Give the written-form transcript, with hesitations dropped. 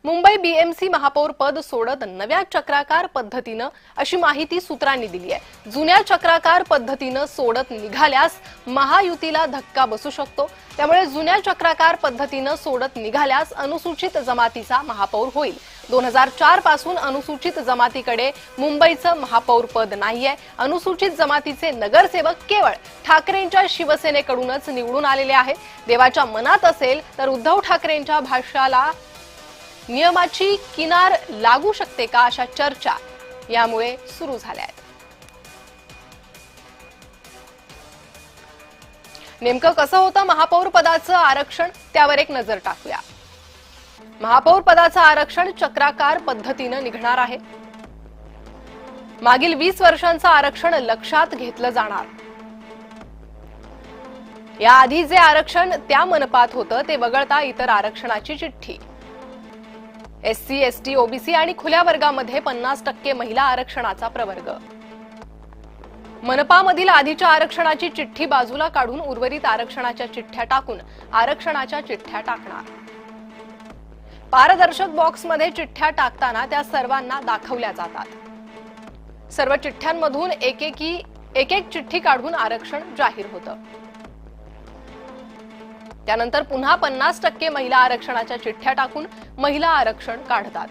Mumbai BMC महापौर पद सोडत नव्या चक्राकार पद्धतीनं अशी माहिती सूत्रांनी दिली आहे। जुन्या चक्राकार पद्धतीनं सोडत निघाल्यास महायुतीला धक्का बसू शकतो। त्यामुळे जुन्या चक्राकार पद्धतीनं सोडत निघाल्यास अनुसूचित जमातीचा महापौर होईल। 2004 पासून अनुसूचित जमातीकडे मुंबईचं महापौर पद नाहीये। अनुसूचित जमातीचे नगरसेवक केवळ ठाकरेंच्या शिवसेनेकडूनच निवडून आलेले आहे। देवाच्या मनात असेल तर उद्धव ठाकरेंच्या भाष्याला नियमाची किनार लागू शकते का, अशा चर्चा यामुळे सुरू झाल्या आहेत। नेमकं कसं होतं महापौर पदाचं आरक्षण, त्यावर एक नजर टाकूया। महापौर पदाचं आरक्षण चक्राकार पद्धतीनं निघणार आहे। मागील 20 वर्षांचं आरक्षण लक्षात घेतलं जाणार। याआधी जे आरक्षण त्या मनपात होतं ते वगळता इतर आरक्षणाची चिठ्ठी। एससी, एसटी, ओबीसी आणि खुल्या वर्गामध्ये 50% महिला आरक्षणाचा प्रवर्ग। मनपामधील आधीच्या आरक्षणाची चिठ्ठी बाजूला काढून उर्वरित आरक्षणाच्या चिठ्ठ्या टाकून आरक्षणाच्या चिठ्ठ्या टाकणार। पारदर्शक बॉक्समध्ये चिठ्ठ्या टाकताना त्या सर्वांना दाखवल्या जातात। सर्व चिठ्ठ्यांमधून एक एक चिठ्ठी काढून आरक्षण जाहीर होतं। त्यानंतर पुन्हा 50% महिला आरक्षणाच्या चिठ्ठ्या टाकून महिला आरक्षण काढतात।